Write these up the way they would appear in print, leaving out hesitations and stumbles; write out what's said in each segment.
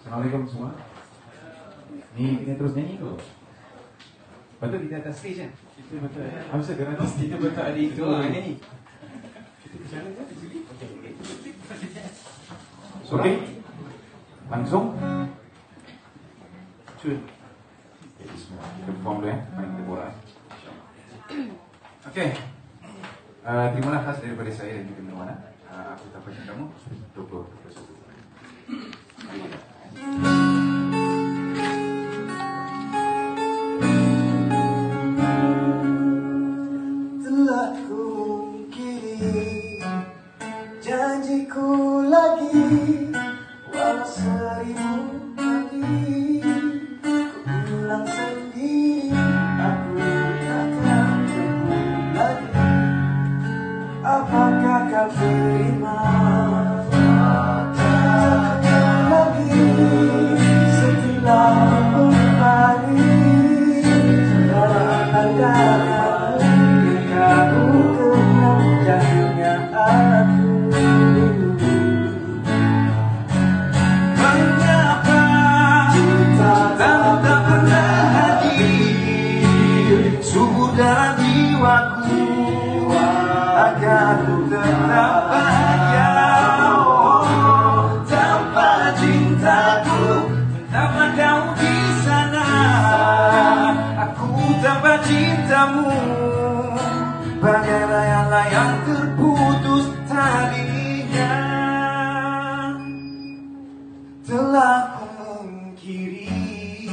Assalamualaikum semua. Ni kita terus nyanyi tu. Betul kita atas stage kan? Kita betul. Apa kerana kita betul ada itu nyanyi. Kita berjalan kan di sini. Okey. Langsung. Cun. Jadi semua kita perform dulu mari kita bola. Okey. Terimalah khas daripada saya dan juga Nirwana. Aku tak pasal kamu 2021. Telah kungkiri janjiku lagi, walau 1000 kali ku ulang sendiri, aku takkan kembali lagi. Apakah kau terima? Takkan lagi setelah kembali antara kamu kenal jadinya aku. Mengapa tak pernah hadir sudah jiwaku agar ku tetap bahagia. Tanpa cintaku, tanpa kau di sana, aku tanpa cintamu bagai layang-layang terputus talinya. Telah ku mungkiri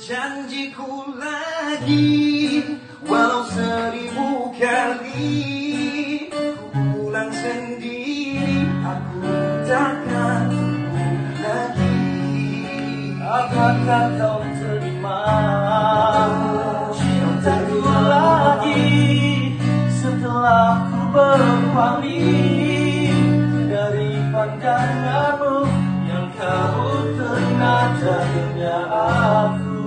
janjiku lagi, walau 1000 kali ku ulang sendiri, aku takkan lagi. Apakah kau terima cintaku lagi setelah ku berpaling dari pandanganmu yang kau tengah jadinya aku.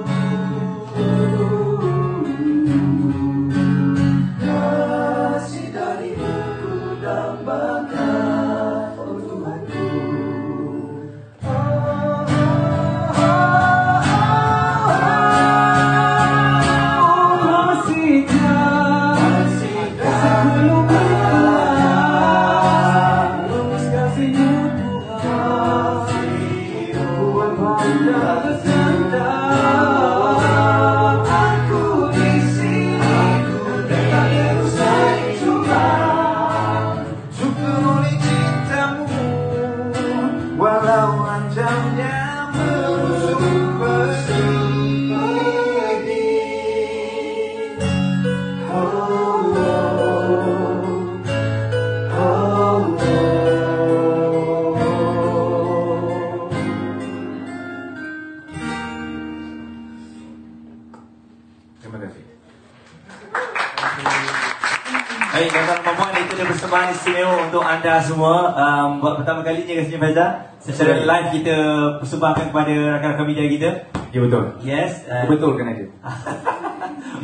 Kasih darimu ku dambakan Tuhanku. Terima kasih. Baik, tuan-tuan dan puan-puan, itu adalah persembahan istimewa untuk anda semua. Buat pertama kalinya rasanya Faizal, secara live kita persembahkan kepada rakan-rakan media kita. Ya betul. Yes. Betulkan aja.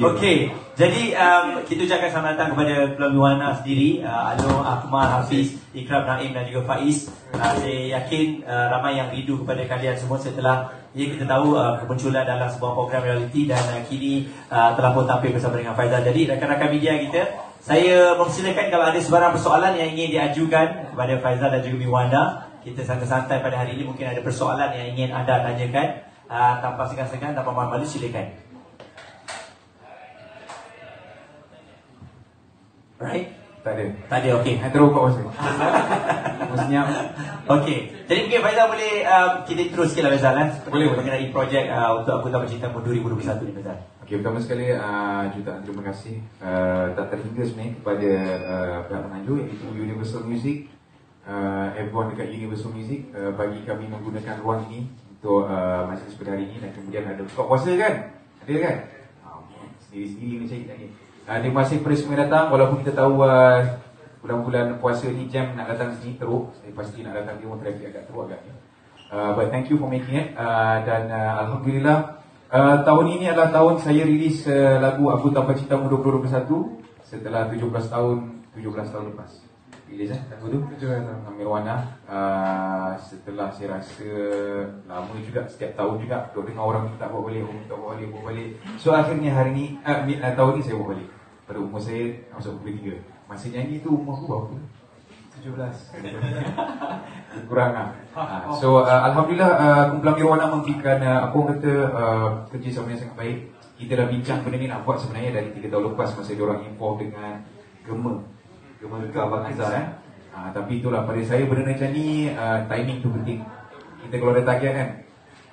Okey, jadi kita ucapkan selamat datang kepada Pulau Nirwana sendiri, Alor, Akmal, Hafiz, Ikram, Naim dan juga Faiz. Saya yakin ramai yang rindu kepada kalian semua setelah kita tahu kemunculan dalam sebuah program reality dan kini telah pun tampil bersama dengan Faizal. Jadi rakan-rakan media kita, saya mempersilakan kalau ada sebarang persoalan yang ingin diajukan kepada Faizal dan juga Nirwana. Kita santai-santai pada hari ini, mungkin ada persoalan yang ingin anda tanyakan tanpa segan-segan, tanpa malu-malu, silakan. Right? Tak ada. Tak ada, okey. Terus kau masa. Maksudnya Okey. Jadi mungkin Faizal boleh kita terus sikitlah Faizal Boleh. mengenai projek untuk Aku Tak Bercinta 2021 ni Faizal. okey, pertama sekali jutaan terima kasih tak terhingga sebenarnya kepada pihak penganjur iaitu Universal Music, everyone dekat Universal Music bagi kami menggunakan ruang ini untuk majlis pada hari ini. Dan kemudian ada buka puasa kan? Ada kan? Sendiri-sendiri ni saya tanya. Terima kasih kepada semua yang datang. Walaupun kita tahu bulan-bulan puasa ni jam nak datang sini teruk. Saya pasti nak datang dia traffic agak teruk agaknya. But thank you for making it. Dan Alhamdulillah tahun ini adalah tahun saya rilis lagu Aku Tak Bercinta 2021 setelah 17 tahun lepas. release lagu tu 7 hari dengan Mirwana. Setelah saya rasa lama juga, setiap tahun juga duk dengar orang minta buat balik, orang minta buat balik. So akhirnya hari ni, tahun ni saya buat balik. Pada umur saya masuk ke 3. Masa nyanyi tu umur aku berapa? 17. Kurang lah. So Alhamdulillah kumpulan Mirwana memberikan apa orang kata kerjasama yang sangat baik. Kita dah bincang benda ni nak buat sebenarnya dari 3 tahun lepas masa diorang involve dengan Gema ke Abang Azhar tapi itulah pada saya benda macam ni timing tu penting. Kita kalau ada target kan,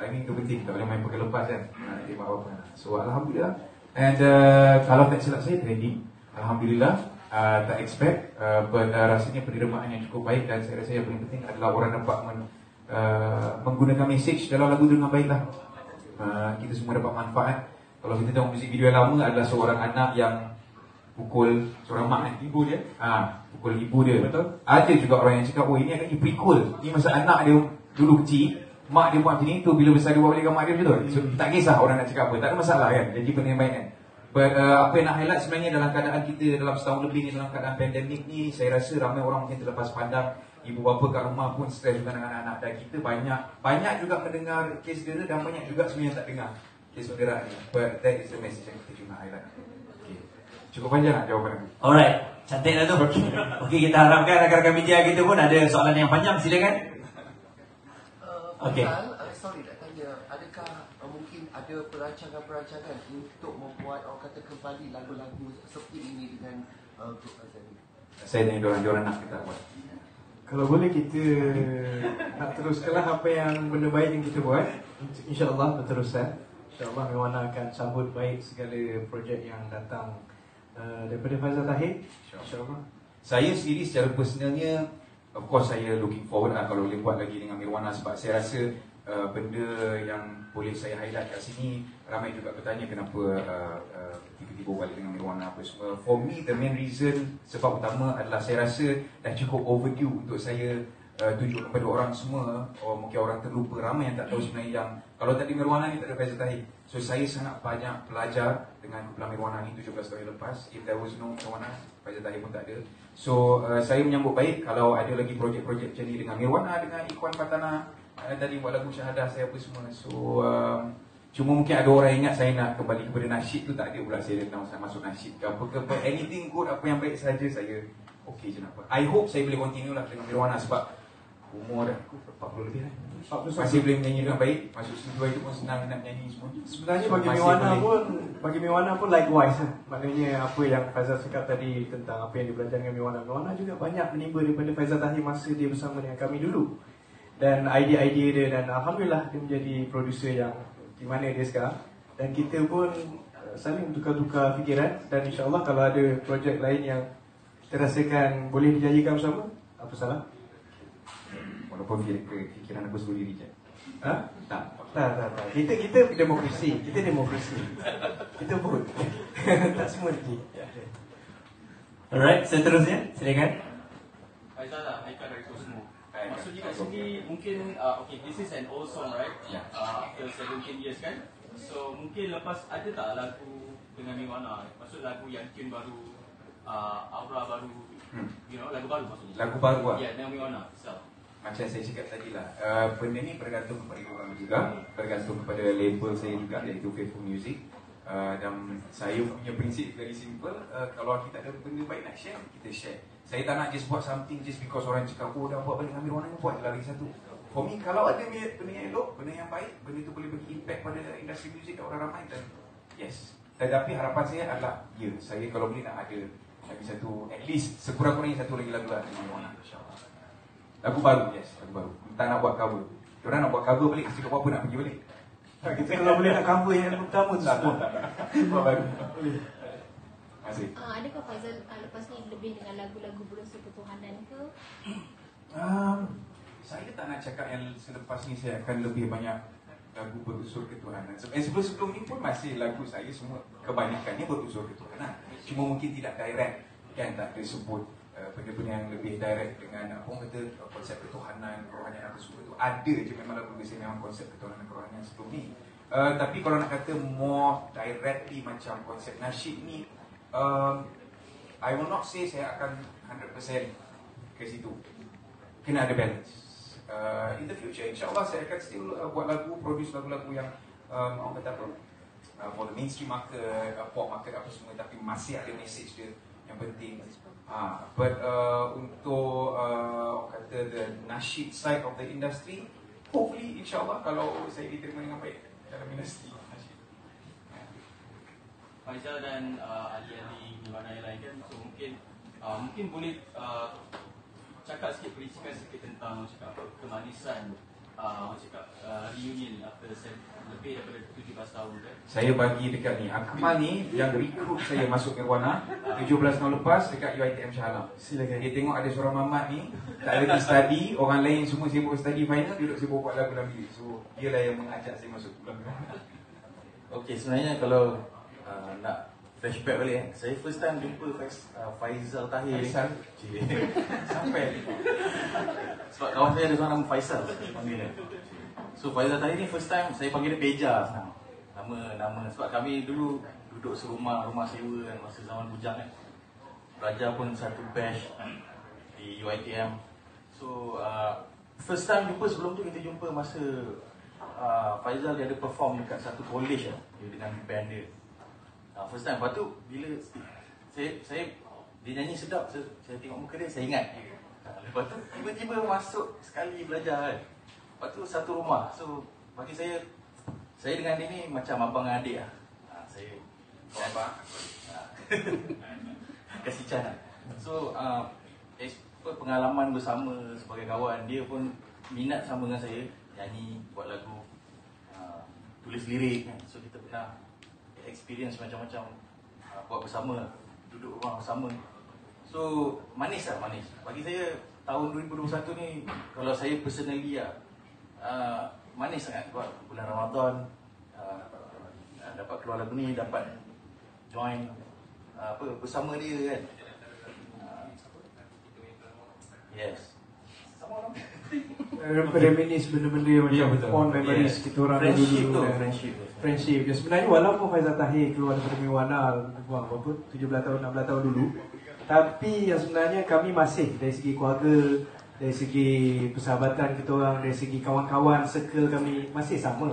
timing tu penting, tak boleh main pekan lepas kan. Nanti apa-apa. So Alhamdulillah. And kalau tak silap saya trending, Alhamdulillah. Tak expect rasanya penerimaan yang cukup baik. Dan saya rasa yang paling penting adalah orang dapat menggunakan message dalam lagu dengan baik lah. Kita semua dapat manfaat. Kalau kita tengok muzik video yang lama adalah seorang anak yang pukul seorang mak ibu dia, pukul ibu dia. Betul. Ada juga orang yang cakap, oh ini akan prequel. Ini masa anak dia dulu kecil, mak dia buat macam ni tu, bila besar dia buat balik dengan mak dia macam tu. So, tak kisah orang nak cakap apa, tak ada masalah kan. Jadi benda yang baik kan. But apa yang nak highlight sebenarnya dalam keadaan kita dalam setahun lebih ni, dalam keadaan pandemik ni, saya rasa ramai orang mungkin terlepas pandang. Ibu bapa kat rumah pun stres juga dengan anak-anak. Dan kita banyak juga mendengar kes dera dan banyak juga sebenarnya yang tak dengar kes dera ni. But that is the message yang kita cuma highlight. Okay. Cukup panjang tak jawapan aku? Alright, cantik lah tu. Okey, kita harapkan rakan-rakan media kita pun ada soalan yang panjang, silakan. Okey. Sorry nak tanya, adakah mungkin ada perancangan-perancangan untuk membuat orang kata kembali lagu-lagu seperti ini dengan grup Azhari? Saya tanya diorang nak kita buat. Kalau boleh kita nak teruskanlah apa yang benda baik yang kita buat. InsyaAllah berterusan. InsyaAllah Mirwana akan sambut baik segala projek yang datang daripada Faizal Tahir. InsyaAllah. Saya sendiri secara personalnya, of course saya looking forward lah kalau boleh buat lagi dengan Mirwana. Sebab saya rasa benda yang boleh saya highlight kat sini, ramai juga bertanya kenapa tiba-tiba balik dengan Mirwana apa semua. For me, the main reason, sebab utama adalah saya rasa dah cukup overdue untuk saya tunjuk kepada orang semua. Mungkin orang terlupa, ramai yang tak tahu sebenarnya yang kalau tak ada Mirwana ni tak ada Faizal Tahir. So saya sangat banyak belajar dengan kumpulan Mirwana ni 17 tahun lepas. If there was no Mirwana, Faizal Tahir pun tak ada. So saya menyambut baik kalau ada lagi projek-projek macam ni dengan Mirwana, dengan Ikhwan Fatana. Tadi buat lagu syahadah saya apa semua. So cuma mungkin ada orang ingat saya nak kembali kepada nasyid tu, tak ada pula saya nak masuk nasyid ke apa ke apa. Anything good, apa yang baik saja saya okey je nak buat. I hope saya boleh continue lah dengan Mirwana sebab umur dah 40 lebih lah. Masih boleh menyanyi dengan baik. Masuk studio itu pun senang nak nyanyi semua. Sebenarnya bagi Mirwana pun likewise lah. Maknanya apa yang Faizal cakap tadi tentang apa yang dia belajar dengan Mirwana juga banyak menimba daripada Faizal Tahir masa dia bersama dengan kami dulu. Dan idea-idea dia, dan Alhamdulillah dia menjadi producer yang di mana dia sekarang. Dan kita pun saling tukar-tukar fikiran. Dan insyaAllah kalau ada projek lain yang kita rasakan boleh dijanjikan bersama, apa salah? Walaupun fikiran aku suruh diri je. Tak. Kita demokrasi. Kita pun tak semua lagi. Alright, seterusnya, silakan. Faizal lah, Haikal dari Cosmo. Maksudnya kat sini mungkin okay, this is an old song, right? After 17 years kan? So mungkin lepas ada tak lagu dengan Mirwana? Maksud lagu yang tune baru, aura baru, you know, lagu baru maksudnya. Lagu baru lah. Ya, dengan Mirwana itself. Macam saya cakap tadi lah, benda ni bergantung kepada orang juga, bergantung kepada label saya juga, iaitu Faithful Music. Dan saya punya prinsip very simple, kalau kita ada benda baik nak share, kita share. Saya tak nak just buat something just because orang cakap, oh dah buat balik dengan Mirwana, buat je lagi satu. For me, kalau ada benda yang elok, benda yang baik, benda tu boleh bagi impact pada industri muzik dan orang ramai, dan yes. Tetapi harapan saya adalah, ya, saya kalau boleh nak ada lagi satu, at least sekurang-kurangnya satu lagi lagu lah dengan Mirwana, insyaAllah. Lagu baru, yes, lagu baru. Tak nak buat cover. Diorang nak buat cover balik, cakap apa nak pergi balik. Kita kalau boleh nak cover yang pertama tu tak pun. Buat baru. Terima kasih. Adakah Faizal lepas ni lebih dengan lagu-lagu berunsur ketuhanan ke? Saya tak nak cakap yang selepas ni saya akan lebih banyak lagu berunsur ketuhanan. Sebelum ni pun masih lagu saya semua kebanyakannya berunsur ketuhanan. Cuma mungkin tidak direct, kan, tak ada sebut benda-benda yang lebih direct dengan apa orang kata konsep ketuhanan, kerohanian apa semua tu. Ada je memang lagu saya memang konsep ketuhanan kerohanian sebelum ni. Tapi kalau nak kata more directly macam konsep nasyid ni, I will not say saya akan 100% ke situ. Kena ada balance. In the future, insyaAllah saya akan still buat lagu, produce lagu-lagu yang orang kata apa, for the mainstream market, pop market apa semua, tapi masih ada message dia yang penting. But untuk orang kata the nasyid side of the industry, hopefully insyaAllah kalau saya diterima dengan baik dalam industri nasyid. Faizal dan ahli-ahli Nirwana yang lain kan, so mungkin boleh cakap sikit, berisikan sikit tentang kemanisan cakap reunion after lebih daripada 17 tahun kan. Saya bagi dekat ni, Akmal ni yang recruit saya masuk Nirwana 17 tahun lepas dekat UiTM Shah Alam. Silakan. Dia tengok ada seorang mamat ni tak lagi study, orang lain semua sibuk study final, duduk sibuk buat lagu dalam bilik. So dia lah yang mengajak saya masuk Nirwana. Okey, sebenarnya kalau nak flashback balik kan, saya first time jumpa Faizal Tahir. Faizal? Sampai Sebab kawan saya ada seorang nama Faisal panggil dia. So Faizal Tahir ni first time saya panggil dia Peja senang. Nama sebab kami dulu duduk serumah, rumah sewa kan, masa zaman bujang kan. Belajar pun satu batch di UiTM. So first time jumpa, sebelum tu kita jumpa masa Faizal dia ada perform dekat satu college lah, dia dengan band dia. First time, lepas tu bila saya dia nyanyi sedap, saya tengok muka dia, saya ingat. Lepas tu tiba-tiba masuk sekali belajar kan. Lepas tu satu rumah. So bagi saya dengan dia ni macam abang dan adik lah. Saya abang kasih Chan lah. So pengalaman bersama sebagai kawan, dia pun minat sama dengan saya, nyanyi, buat lagu, tulis lirik kan. So kita pernah experience macam-macam, buat bersama, duduk rumah bersama. So manis lah, manis. Bagi saya tahun 2021 ni, kalau saya personally lah, manis sangat. Buat bulan Ramadan, dapat keluar lagu ni, dapat join bersama dia kan. Yes. Sama orang. Reminisce benda-benda yang macam fond memories kita orang friendship dulu. Friendship. Ya, sebenarnya walaupun Faizal Tahir keluar daripada Nirwana berapa 17 tahun 16 tahun dulu, tapi yang sebenarnya kami masih dari segi keluarga, dari segi persahabatan kita orang, dari segi kawan-kawan circle kami masih sama.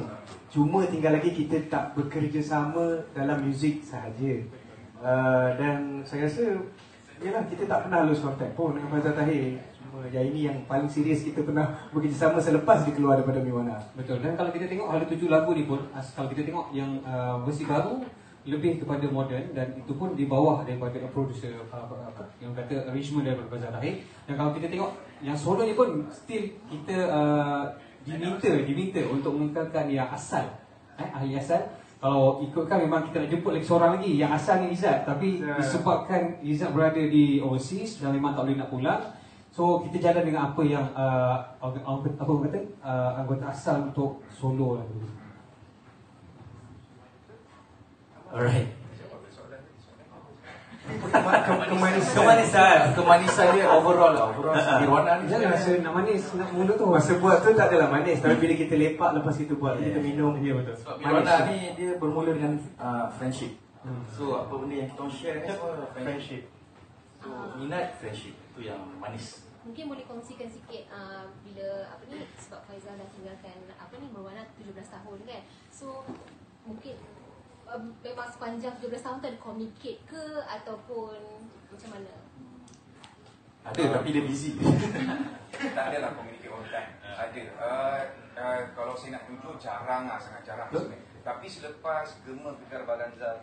Cuma tinggal lagi kita tak bekerja sama dalam muzik sahaja. Dan saya rasa yalah, kita tak pernah lose contact pun dengan Faizal Tahir. Yang ini yang paling serius kita pernah bekerjasama selepas dia keluar daripada Nirwana. Betul. Dan kalau kita tengok ada 7 lagu ni pun, kalau kita tengok yang versi baru lebih kepada moden, dan itu pun di bawah daripada producer yang kata arrangement daripada Faizal Tahir. Dan kalau kita tengok yang solo ni pun still kita diminta untuk mengekalkan yang asal, ahli asal. Kalau ikutkan memang kita nak jemput lagi seorang lagi yang asal ni Izzat, tapi disebabkan Izzat berada di overseas dan memang tak boleh nak pulang, so kita jalan dengan apa yang anggota asal untuk solo lah dulu. Alright. Kemanisan dia overall Nirwana ni jangan rasa nak manis, nak mulut tu masa buat tu tak adalah manis, tapi bila kita lepak lepas itu buat, kita minum. Ya betul. Sebab Nirwana ni dia bermula dengan friendship. So apa benda yang kita share ni semua friendship. So minat friendship tu yang manis. Mungkin boleh kongsikan sikit bila sebab Faizal dah tinggalkan Nirwana 17 tahun kan. So mungkin memang sepanjang 17 tahun tu ada communicate ke ataupun macam mana? Ada tapi dia busy. Tak ada lah communicate all the time. Ada. Kalau saya nak tunjuk jarang lah, sangat jarang sebenarnya. Tapi selepas Gema Gegar Baganza,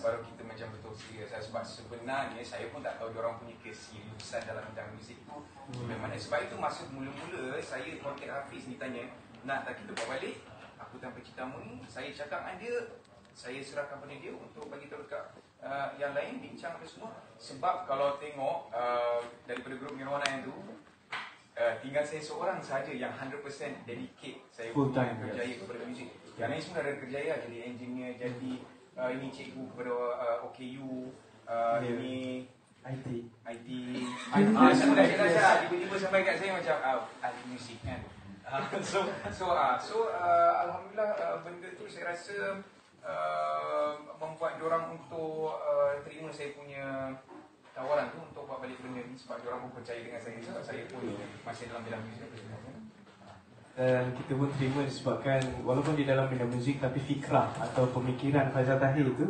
baru kita macam betul serius. Sebab sebenarnya saya pun tak tahu diorang punya keseriusan dalam bidang muzik tu memang. Sebab itu masa mula-mula saya kontak Hafiz ni tanya, nak tak kita buat balik Aku Tanpa Cintamu ni. Saya cakap dengan dia, saya serahkan pada dia untuk bagi tahu dekat yang lain, bincang apa semua. Sebab kalau tengok daripada grup Nirwana yang tu, tinggal saya seorang saja yang 100% dedicate saya full time berjaya kepada muzik. Yang lain semua ada kerjaya, jadi engineer, jadi ini cikgu kepada OKU, ini IT. Semua dah cakap, tiba-tiba sampai kat saya macam ahli muzik kan. So alhamdulillah benda tu saya rasa membuat diorang untuk terima saya punya tawaran tu untuk buat balik benda ni sebab diorang pun percaya dengan saya sebab saya pun masih dalam bidang muzik sebenarnya. Dan kita pun terima disebabkan walaupun di dalam bidang muzik tapi fikrah atau pemikiran Faizal Tahir itu,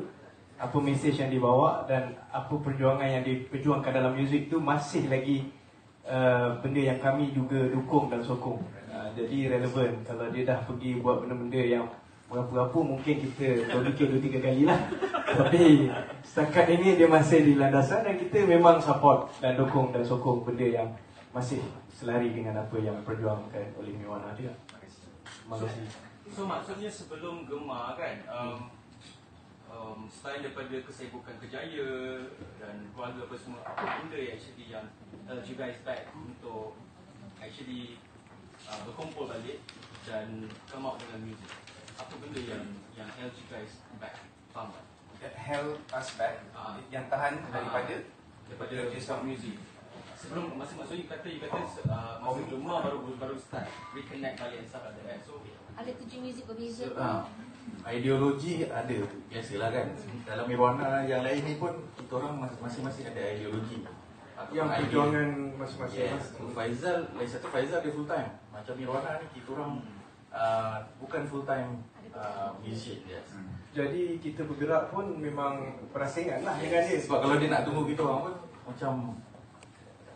apa mesej yang dibawa dan apa perjuangan yang diperjuangkan dalam muzik tu masih lagi benda yang kami juga dukung dan sokong. Jadi relevan kalau dia dah pergi buat benda-benda yang berapa-apa mungkin kita berfikir 2-3 kali lah. Tapi setakat ini dia masih di landasan dan kita memang support dan dukung dan sokong benda yang masih selari dengan apa yang diperjuangkan oleh Miwana dia. Terima kasih. So maksudnya sebelum Gemar kan, selain daripada kesibukan kerjaya dan keluarga apa semua, apa benda yang actually yang held you guys back untuk actually berkumpul balik dan come out dengan music? Apa benda yang held you guys back? Faham tak? That held us back, yang tahan daripada start music. Sebelum maksudnya you kata masa Gemar baru start reconnect balik and stuff like that. So Ada 7 muzik berbeza tu. Ideologi ada, biasalah kan. Dalam Miwana yang lain ni pun kita orang masing-masing ada ideologi yang perjuangan masing-masing. Yes. Faizal, lagi satu Faizal dia full time. Macam Miwana ni kita orang bukan full time musician. Yes. Jadi kita bergerak pun memang perasingan lah dengan dia. Sebab kalau dia nak tunggu kita orang pun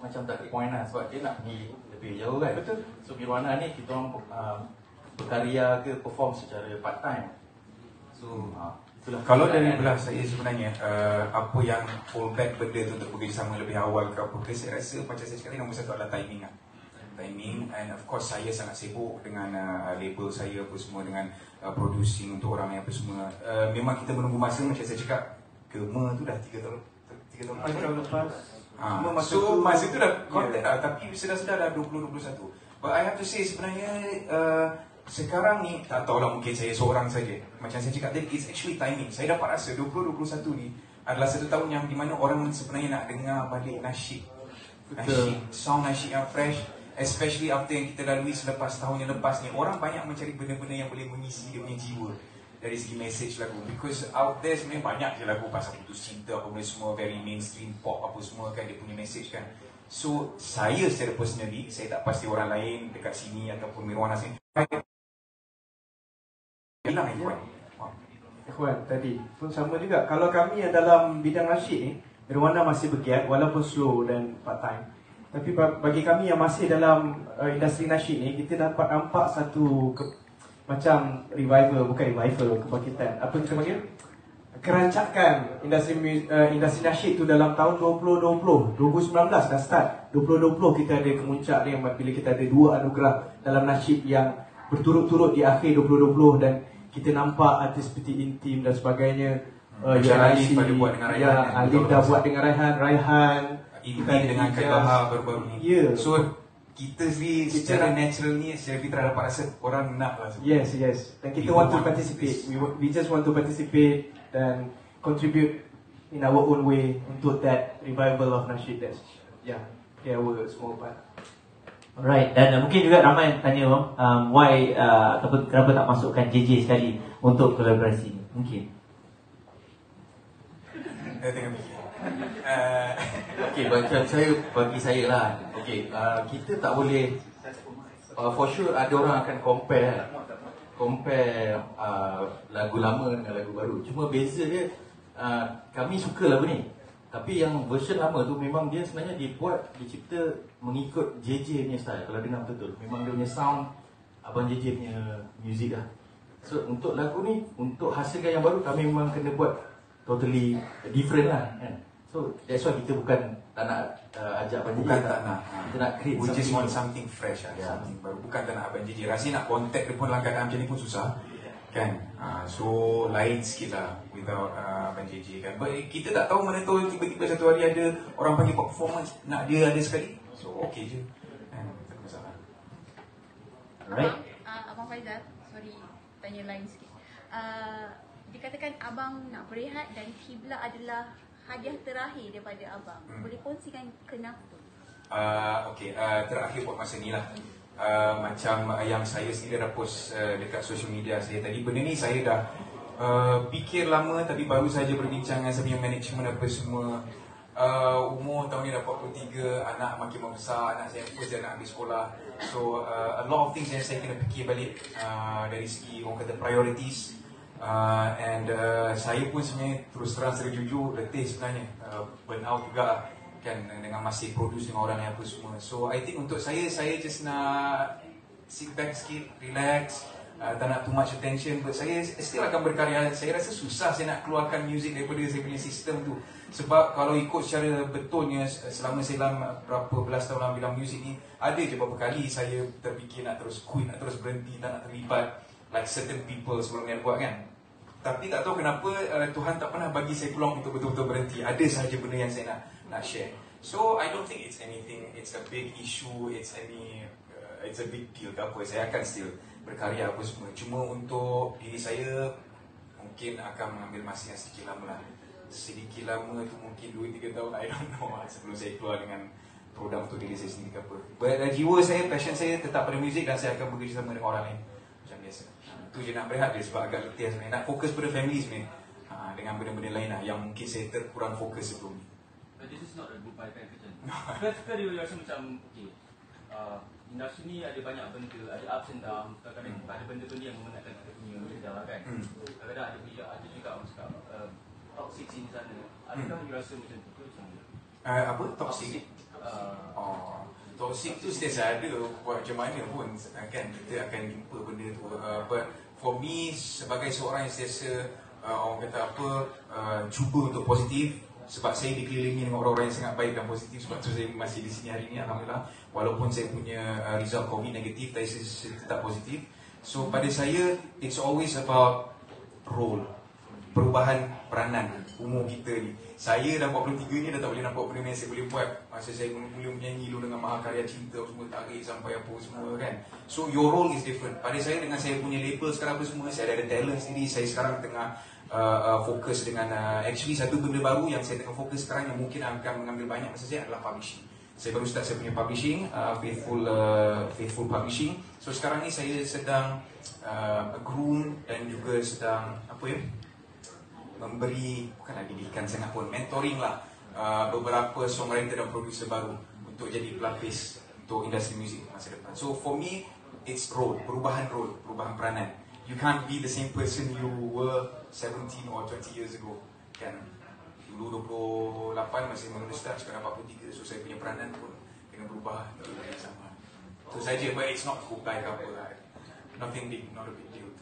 macam tak ada point lah. Sebab dia nak pergi lebih jauh kan. Betul. So Miwana ni kita orang berkarya ke perform secara part time. So itulah. Kalau dari belah saya sebenarnya apa yang hold back benda tu untuk bekerjasama lebih awal ke apa ke, saya rasa macam saya cakap nombor satu adalah timing lah. Timing, and of course saya sangat sibuk dengan label saya apa semua, dengan producing untuk orang yang apa semua. Memang kita menunggu masa macam saya cakap, Gema tu dah 3 tahun lepas. So masa tu dah contact lah, tapi sedar-sedar dah 2021. But I have to say sebenarnya sekarang ni tak tahulah, mungkin saya seorang saja. Macam saya cakap tadi, it's actually timing. Saya dapat rasa 2021 ni adalah satu tahun yang di mana orang sebenarnya nak dengar balik nasyid, sound nasyid yang fresh. Especially after yang kita lalui selepas tahun yang lepas ni, orang banyak mencari benda-benda yang boleh mengisi dia punya jiwa dari segi message lagu. Because out there sebenarnya banyak je lagu pasal putus cinta apa benda semua, very mainstream pop apa semua kan, dia punya message kan. So saya secara personally, saya tak pasti orang lain dekat sini ataupun Miwana sini bilang Ikhwan tadi pun sama juga. Kalau kami yang dalam bidang nasyid ni, Miwana masih bergiat walaupun slow dan part time. Tapi bagi kami yang masih dalam industri nasyid ni, kita dapat nampak satu macam revival, bukan revival, kebangkitan. Apa kita panggil? Kerancakan industri nasyid tu dalam tahun 2019 dah start. 2020 kita ada kemuncak ni bila kita ada 2 anugerah dalam nasyid yang berturut-turut di akhir 2020, dan kita nampak artis seperti Intim dan sebagainya. Alif pada buat dengan Raihan. Alif dah buat dengan Raihan. Intim dengan Kaibaha baru-baru ni. Yeah. So kita sendiri secara natural ni, secara fitrah dapat rasa orang nak lah. Yes. Dan kita want to participate. We just want to participate dan contribute in our own way untuk that revival of nasyid. That's play our small part. Alright, dan mungkin juga ramai yang tanya why ataupun kenapa tak masukkan JJ sekali untuk kolaborasi ni. Mungkin. Okay, bagi saya lah. Okay, kita tak boleh for sure ada orang akan compare lagu lama dengan lagu baru. Cuma beza dia, kami suka lagu ni, tapi yang version lama tu memang dia sebenarnya dicipta mengikut JJ punya style. Kalau dengar betul, memang dia punya sound Abang JJ punya music lah. So untuk lagu ni, untuk hasilkan yang baru, kami memang kena buat totally different lah kan. So that's why kita bukan tak nak ajak Abang JJ, kita nak create we just want something fresh lah, something baru. Bukan tak nak Abang JJ, rasanya nak contact dia pun dalam keadaan macam ni pun susah kan. So lain sikit lah without Abang JJ kan. But kita tak tahu, mana tahu tiba-tiba satu hari ada orang panggil performance, nak dia ada sekali. So okay je kan, tak ada masalah. Alright. Abang Faizal, sorry tanya lain sikit. Dikatakan abang nak berehat dan kiblat adalah hadiah terakhir daripada abang. Boleh kongsikan kenapa? Terakhir buat masa ni lah. Macam yang saya sendiri dah post dekat social media saya tadi, benda ni saya dah fikir lama, tapi baru saja berbincang dengan saya punya management apa semua. umur tahun ni dah 43, anak makin membesar, anak saya first dia nak pergi sekolah. So a lot of things yang saya kena fikir balik dari segi orang kata priorities. And saya pun sebenarnya terus terang secara jujur letih sebenarnya, burn out juga kan dengan masih produce dengan orang yang apa semua. So I think untuk saya just nak sit back sikit, relax, tak nak too much attention. But saya still akan berkarya. Saya rasa susah saya nak keluarkan music daripada saya punya sistem tu. Sebab kalau ikut secara betulnya, selama saya dalam berapa belas tahun dalam bidang muzik ni, ada je beberapa kali saya terfikir nak terus quit, nak terus berhenti, tak nak terlibat like certain people sebelum yang buat kan. Tapi tak tahu kenapa Tuhan tak pernah bagi saya peluang untuk betul-betul berhenti. Ada sahaja benda yang saya nak share. So I don't think it's anything, it's a big issue, it's a big deal ke apa. Saya akan still berkarya apa semua. Cuma untuk diri saya mungkin akan mengambil masa yang sedikit lama lah. Sedikit lama tu mungkin 2-3 tahun, I don't know lah, sebelum saya keluar dengan produk untuk diri saya sendiri ke apa. But jiwa saya, passion saya tetap pada muzik dan saya akan bekerja sama dengan orang lain macam biasa. Itu je nak berehat dia sebab agak letih sebenarnya. Nak fokus pada family sebenarnya, dengan benda-benda lain lah yang mungkin saya terkurang fokus sebelum ni. This is not a goodbye kan kerja. Kan dia rasa macam okay, industri ni ada banyak benda, ada ups and downs. Kadang-kadang ada benda-benda yang memenatkan kita punya lidah kan. Kadang-kadang ada juga orang cakap toxic di sana. Adakah you rasa macam tu ke macam mana? Apa? Toxic? Toxic tu sentiasa ada. Buat macam mana pun kan kita akan jumpa benda tu. But for me sebagai seorang yang sentiasa orang kata apa, cuba untuk positif. Sebab saya dikelilingi dengan orang-orang yang sangat baik dan positif. Sebab tu saya masih di sini hari ini, alhamdulillah. Walaupun saya punya result COVID negatif, tapi saya tetap positif. So pada saya, it's always about role, perubahan peranan umur kita ni. Saya dah 43 ni dah tak boleh nampak benda yang saya boleh buat masa saya mula menyanyi dulu dengan Mahakarya Cinta semua, tarik sampai apa semua kan. So your role is different. Pada saya dengan saya punya label sekarang apa semua, saya ada talent sendiri. Saya sekarang tengah fokus dengan actually satu benda baru yang saya tengah fokus sekarang yang mungkin akan mengambil banyak masa saya adalah publishing. Saya baru start saya punya publishing, Faithful Publishing. So sekarang ni saya sedang groom dan juga sedang memberi, bukanlah didikan sangat pun, mentoring lah beberapa songwriter dan producer baru untuk jadi pelapis untuk industri muzik masa depan. So for me, it's role, perubahan peranan. You can't be the same person you were 17 or 20 years ago kan. Dulu 28 masih menurut start, sekarang 43. So saya punya peranan pun kena berubah yang sama. Itu saja, but it's not goodbye ke apa lah. Nothing big, not a big deal.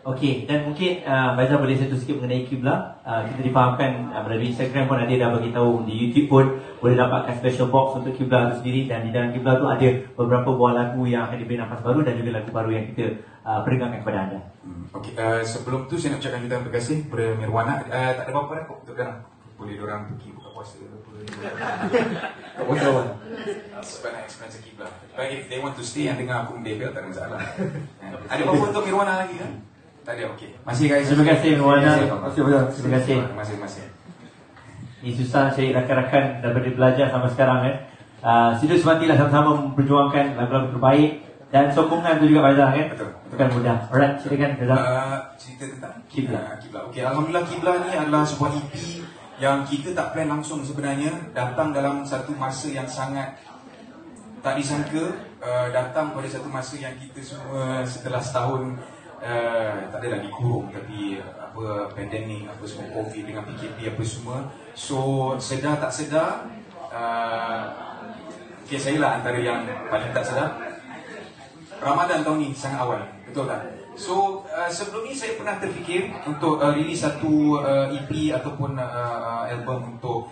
Okey, dan mungkin Faizal boleh sentuh sikit mengenai Qibla. Kita difahamkan melalui Instagram pun ada dah bagi tahu, di YouTube pun boleh dapatkan special box untuk Qibla itu sendiri. Dan di dalam Qibla tu ada beberapa buah lagu yang akan diberi nafas baru dan juga lagu baru yang kita perkenalkan kepada anda. Okey, sebelum tu saya nak ucapkan terima kasih kepada Mirwana. Tak ada apa-apa dah kok untuk sekarang. Boleh diorang pergi buka puasa ke apa. Kawan-kawan. Sebab nak experience Qibla. But if they want to stay and dengar aku mendebel, tak ada masalah. Ada apa-apa untuk Mirwana lagi kan? Tak ada, okey. Masih guys. Terima kasih Mirwana. Terima kasih. Masih. Ini susah cari rakan-rakan daripada belajar sampai sekarang kan. Sila sematilah sama-sama memperjuangkan lagu-lagu terbaik dan sokongan tu juga Faizal kan. Betul. Bukan mudah. Alright, silakan Faizal. Cerita tentang Qibla. Okey, alhamdulillah Qibla ni adalah sebuah EP yang kita tak plan langsung sebenarnya, datang dalam satu masa yang sangat tak disangka, datang pada satu masa yang kita semua setelah setahun tak adalah dikurung, tapi apa pandemik apa semua, COVID dengan PKP apa semua. So sedar tak sedar, okay, saya lah antara yang paling tak sedar. Ramadan tahun ni sangat awal, betul tak? So sebelum ni saya pernah terfikir untuk release satu EP ataupun album untuk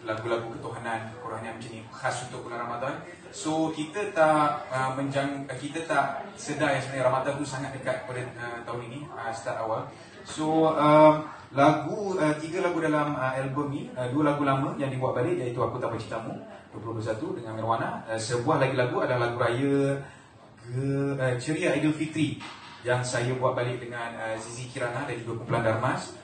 lagu-lagu ketuhanan orang yang macam ni, khas untuk bulan Ramadan. So kita tak kita tak sedar yang sebenarnya Ramadan tu sangat dekat pada tahun ini, start awal. So tiga lagu dalam album ni, dua lagu lama yang dibuat balik, iaitu Aku Tak Bercintamu 2021 dengan Mirwana. Sebuah lagi lagu adalah lagu raya Ceria Aidilfitri yang saya buat balik dengan Zizi Kirana dan juga kumpulan Darmas.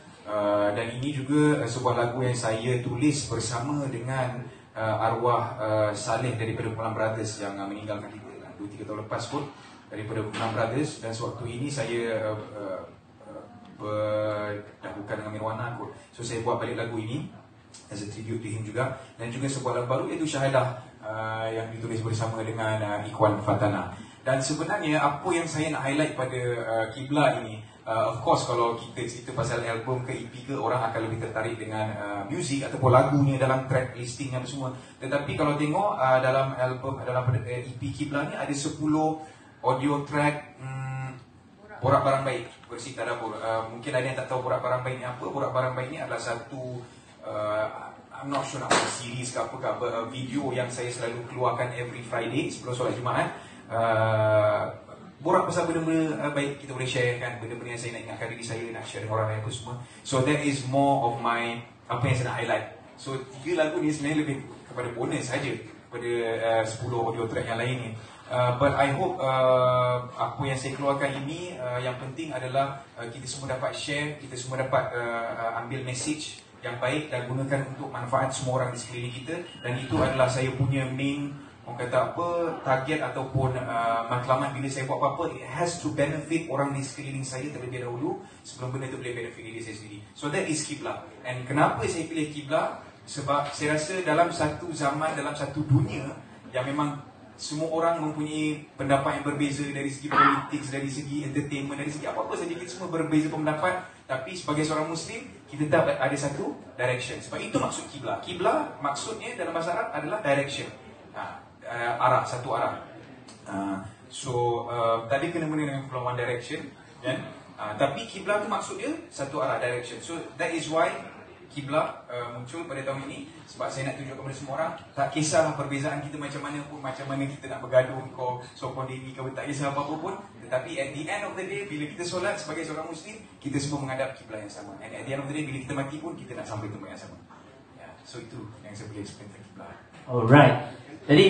Dan ini juga sebuah lagu yang saya tulis bersama dengan arwah Saleh daripada Kumpulan Brothers yang meninggalkan kita 2-3 tahun lepas pun, daripada Kumpulan Brothers. Dan sewaktu ini saya berdahulukan dengan Mirwana kot. So saya buat balik lagu ini as a tribute to him juga, dan juga sebuah lagu baru iaitu Syahadah yang ditulis bersama dengan Ikhwan Fatana. Dan sebenarnya apa yang saya nak highlight pada Qibla ini, of course kalau kita cerita pasal album ke EP ke, orang akan lebih tertarik dengan muzik ataupun lagunya dalam track listing dan semua. Tetapi kalau tengok dalam album, dalam EP Qibla ni ada 10 audio track Borak Barang Baik, versi Tadabbur. Mungkin ada yang tak tahu Borak Barang Baik ni apa. Borak Barang Baik ni adalah satu I'm not sure nak buat series ke apa video yang saya selalu keluarkan every Friday sebelum solat Jumaat. Borak pasal benda-benda baik kita boleh share kan, benda-benda yang saya nak ingatkan diri saya, nak share dengan orang lain apa semua. So that is more of my, apa yang saya nak highlight. So 3 lagu ni sebenarnya lebih kepada bonus saja kepada 10 audio track yang lain ni. But I hope apa yang saya keluarkan ini yang penting adalah kita semua dapat share, kita semua dapat ambil message yang baik dan gunakan untuk manfaat semua orang di sekeliling kita. Dan itu adalah saya punya main, orang kata apa, target ataupun matlamat bila saya buat apa-apa. It has to benefit orang di sekeliling saya terlebih dahulu sebelum benda itu boleh benefit diri saya sendiri. So that is Qibla. And kenapa saya pilih Qibla? Sebab saya rasa dalam satu zaman, dalam satu dunia yang memang semua orang mempunyai pendapat yang berbeza, dari segi politik, dari segi entertainment, dari segi apa-apa saja, kita semua berbeza pendapat. Tapi sebagai seorang Muslim, kita tak ada satu direction. Sebab itu maksud Qibla. Qibla maksudnya dalam bahasa Arab adalah direction, arah, satu arah. Tadi kena mengena dengan kumpulan One Direction kan? Tapi Qibla tu maksud dia satu arah, direction. So that is why Qibla muncul pada tahun ini. Sebab saya nak tunjuk kepada semua orang, tak kisahlah perbezaan kita macam mana pun, macam mana kita nak bergaduh, kau sokong diri kau, tak kisah apa-apa pun. Tetapi at the end of the day, bila kita solat sebagai seorang Muslim, kita semua menghadap Qibla yang sama. And at the end of the day, bila kita mati pun, kita nak sampai tempat yang sama. So itu yang saya boleh explain tentang Qibla. Alright. Jadi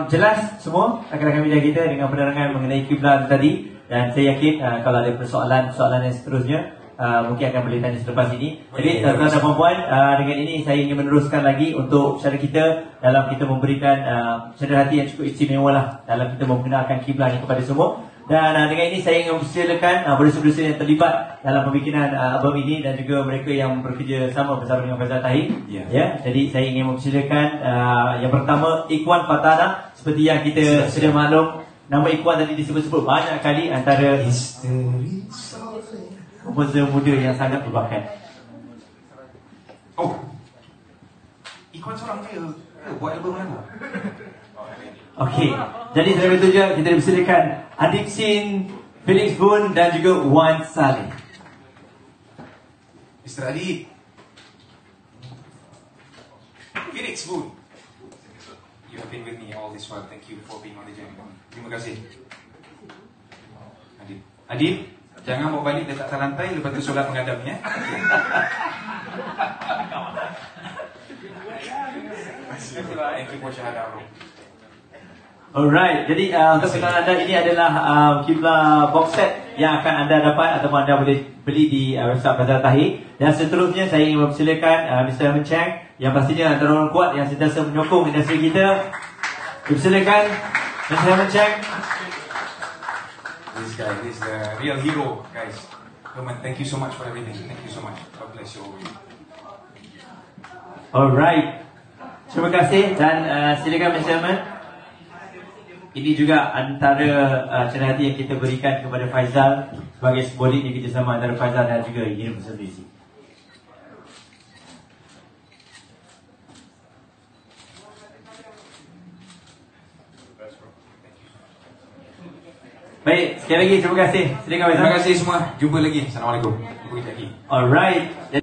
jelas semua rakan-rakan media kita dengan penerangan mengenai Qibla tadi. Dan saya yakin kalau ada persoalan yang seterusnya, mungkin akan boleh tanya selepas ini. Jadi tuan-tuan dan puan-puan, dengan ini saya ingin meneruskan lagi untuk cara kita dalam kita memberikan cedera hati yang cukup istimewa lah dalam kita memperkenalkan Qibla ini kepada semua. Dan dengan ini saya ingin mempersilakan produser-produser yang terlibat dalam pembikinan album ini dan juga mereka yang bekerja sama bersama dengan Faizal Tahir. Jadi saya ingin mempersilakan yang pertama, Ikhwan Fatana. Seperti yang kita sudah maklum, nama Ikhwan tadi disebut-sebut banyak kali antara komposer muda yang sangat berbakat. Oh, Ikhwan seorang dia buat album lagu. Okey, jadi saya bertujuan kita dipersilakan Adib Sin, Felix Boon dan juga Wan Saleh. Mr. Adib, Felix Boon, you have been with me all this while. Thank you for being on the journey. Terima kasih. Adib, jangan bawa balik letak atas lantai, lepas tu solat menghadapnya. Thank you for Syahadah. Alright, jadi untuk perkenalan anda, ini adalah Qibla box set yang akan anda dapat ataupun anda boleh beli di website Faizal Tahir. Dan seterusnya saya ingin mempersilakan Mr. Herman Cheng yang pastinya antara orang kuat yang sentiasa menyokong industri kita. Dipersilakan Mr. Herman Cheng. This guy is the real hero, guys. Herman, thank you so much for everything. Thank you so much. God bless you always. Alright, terima kasih dan silakan Mr. Herman. Ini juga antara cedera hati yang kita berikan kepada Faizal sebagai simbolik di kerjasama antara Faizal dan juga Universal Music. Baik, sekali lagi terima kasih. Silakan Faizal. Terima kasih semua. Jumpa lagi. Assalamualaikum. Jumpa lagi. Alright.